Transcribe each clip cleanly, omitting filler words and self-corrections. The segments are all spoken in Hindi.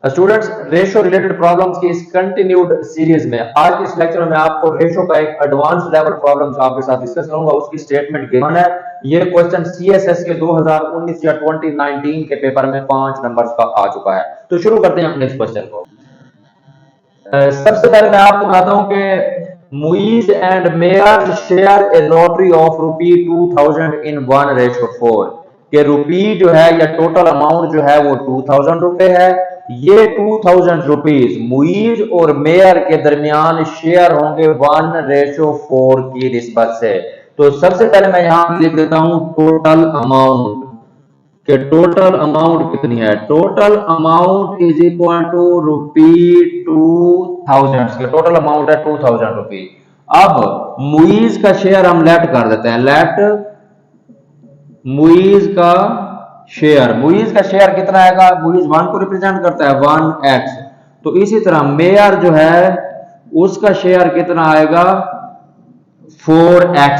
स्टूडेंट्स, रेशो रिलेटेड प्रॉब्लम्स की इस कंटिन्यूड सीरीज में आज के इस लेक्चर में आपको रेशो का एक एडवांस लेवल प्रॉब्लम आपके साथ डिस्कस करूंगा। उसकी स्टेटमेंट गिवन है। ये क्वेश्चन सीएसएस के 2019 या 2019 के पेपर में 5 नंबर्स का आ चुका है। तो शुरू करते हैं अपने इस क्वेश्चन को। सबसे पहले मैं आपको बताता हूं कि Muiz and Mayer share a lottery of ₹2000 in 1:4 के रुपी जो है या टोटल अमाउंट जो है वो 2000 रुपए है। ये 2000 रुपीज मुइज और मेयर के दरमियान शेयर होंगे 1:4 की निस्बत से। तो सबसे पहले मैं यहां लिख देता हूं टोटल अमाउंट कि टोटल अमाउंट कितनी है। Total amount is equal to ₹2000 के टोटल अमाउंट है 2000 रुपी। अब मुइज का शेयर हम लेट कर देते हैं। लेट मुइज का शेयर कितना आएगा। मुइज 1 को रिप्रेजेंट करता है 1x। तो इसी तरह मेयर जो है उसका शेयर कितना आएगा 4x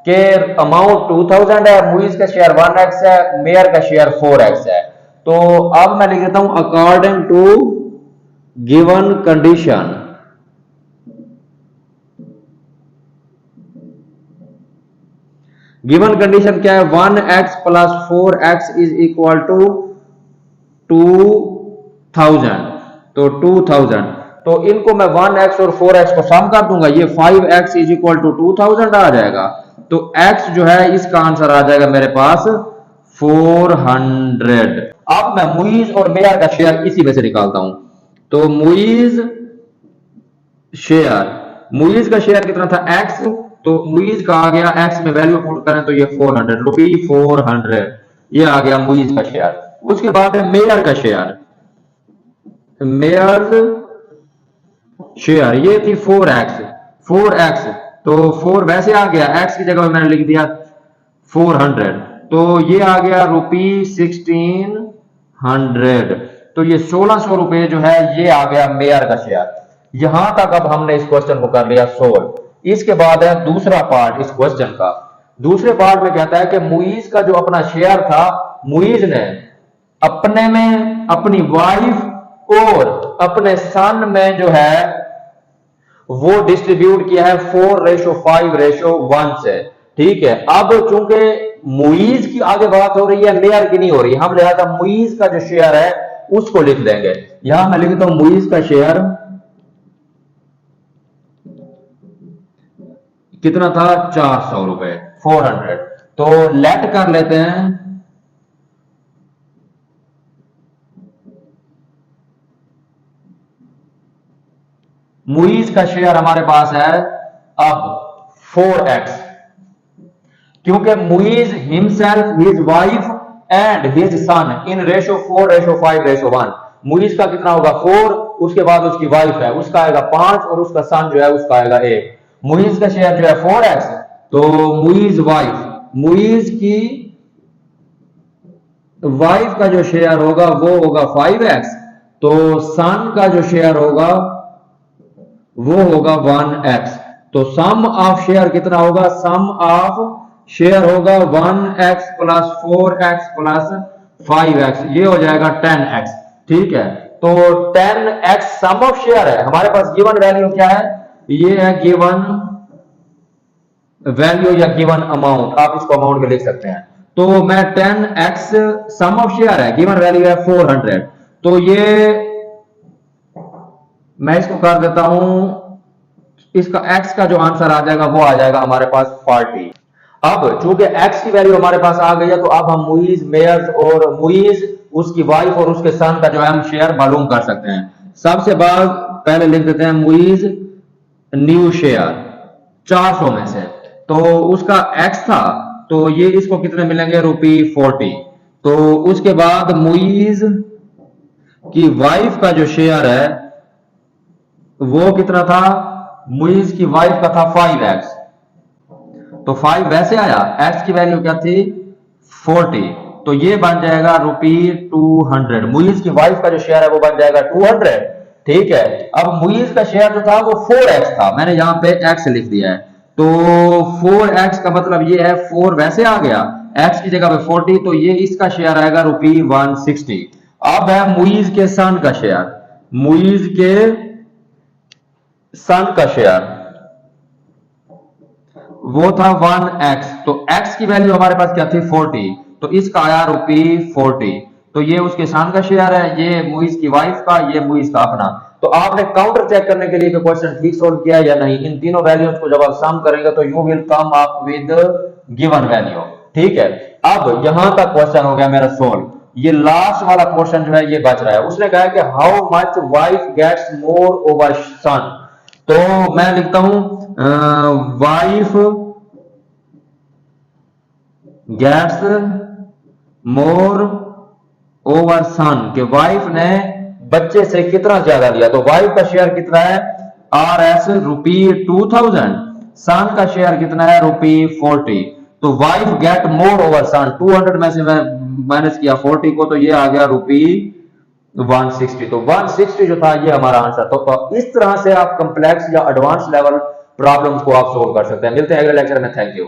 के अमाउंट 2000 है, मुइज का शेयर 1x है, मेयर का शेयर 4x है। तो अब मैं लिख देता हूं according to given condition. Given condition क्या है। 1x plus 4x is equal to 2000। तो 2000 तो इनको मैं 1x और 4x को सम कर दूंगा। ये 5x इज इक्वल टू 2000 आ जाएगा। तो x जो है इसका आंसर आ जाएगा मेरे पास 400। अब मैं मुइज और मेयर का शेयर इसी में से निकालता हूं। तो मुइज का शेयर कितना था x। तो मुइज का आ गया x में वैल्यू पुट करें तो ये 400 रुपी 400 ये आ गया मुइज का शेयर। उसके बाद है मेयर का शेयर। मेयर शेयर ये थी 4x। तो 4 वैसे आ गया, x की जगह मैंने लिख दिया 400। तो ये आ गया रुपी 1600। तो ये 1600 रुपए जो है ये आ गया मेयर का शेयर। यहां तक अब हमने इस क्वेश्चन को कर लिया सोल्व। इसके बाद है दूसरा पार्ट इस क्वेश्चन का। दूसरे पार्ट में कहता है कि मुइज का जो अपना शेयर था, मुइज ने अपने में अपनी वाइफ और अपने सन में जो है वो डिस्ट्रीब्यूट किया है 4:5:1 से। ठीक है। अब चूंकि मुइज की आगे बात हो रही है, मेयर की नहीं हो रही, हम लिहाजा मुइज का जो शेयर है उसको लिख देंगे। यहां मैं लिखता हूं मुइज का शेयर कितना था 400 रुपए 400। तो लेट कर लेते हैं मुइज का शेयर हमारे पास है अब 4x, क्योंकि Muiz himself, his wife and his son in ratio 4:5:1। Muiz का कितना होगा 4, उसके बाद उसकी वाइफ है उसका आएगा 5 और उसका सन जो है उसका आएगा 1। मुइज का शेयर जो है 4x। तो मुइज की वाइफ का जो शेयर होगा वो होगा 5x। तो सन का जो शेयर होगा वो होगा 1x। तो सम ऑफ शेयर कितना होगा। सम ऑफ शेयर होगा 1x plus 4x plus 5x, ये हो जाएगा 10x। ठीक है। तो 10x सम ऑफ शेयर है। हमारे पास गिवन वैल्यू क्या है, ये है गिवन वैल्यू या गिवन अमाउंट, आप इसको अमाउंट में लिख सकते हैं। तो मैं 10x सम ऑफ शेयर है, गिवन वैल्यू है 400। तो ये मैं इसको कर देता हूं, इसका x का जो आंसर आ जाएगा वो आ जाएगा हमारे पास 40। अब चूंकि x की वैल्यू हमारे पास आ गई है तो अब हम मुइज, मेयर और मुइज उसकी वाइफ और उसके सन का जो है हम शेयर मालूम कर सकते हैं। सबसे बाद पहले लिख देते हैं मुइज न्यू शेयर 400 में से। तो उसका x था तो ये इसको कितने मिलेंगे ₹40। तो उसके बाद मुइज की वाइफ का जो शेयर है वो कितना था। मुइज की वाइफ का था 5x। तो 5 वैसे आया, x की वैल्यू क्या थी 40। तो ये बन जाएगा ₹200। मुइज की वाइफ का जो शेयर है वो बन जाएगा 200। ठीक है। अब मुइज का शेयर जो था वो 4x था, मैंने यहां पे x लिख दिया है। तो 4x का मतलब ये है 4 वैसे आ गया, x की जगह पे 40, तो ये इसका शेयर आएगा ₹160। अब है मुइज के सन का शेयर, मुइज के सन का शेयर वो था 1x, तो x की वैल्यू हमारे पास क्या थी 40, तो इसका आया ₹40। तो ये उसके सन का शेयर है, ये मुइज की वाइफ का, ये मुइज का अपना। तो आपने काउंटर चेक करने के लिए कि क्वेश्चन ठीक सोल्व किया या नहीं, इन तीनों वैल्यूज को जब आप सम करेंगे तो you will come up with given value. ठीक है, अब यहां तक क्वेश्चन हो गया मेरा सोल्व। ये लास्ट वाला क्वेश्चन जो है ये बच रहा है। उसने कहा कि how much wife gets more over son, तो मैं लिखता हूं wife gets more over son, के वाइफ ने बच्चे से कितना ज्यादा लिया। तो वाइफ का शेयर कितना है RS ₹2000, सन का शेयर कितना है ₹40। तो वाइफ गेट मोर ओवर सन, 200 में से मैं माइनस किया 40 को, तो ये आ गया ₹160। तो 160 जो था ये हमारा आंसर। तो इस तरह से आप कंप्लेक्स या एडवांस लेवल प्रॉब्लम्स को आप सोल्व कर सकते हैं। मिलते हैं अगले लेक्चर में, थैंक यू।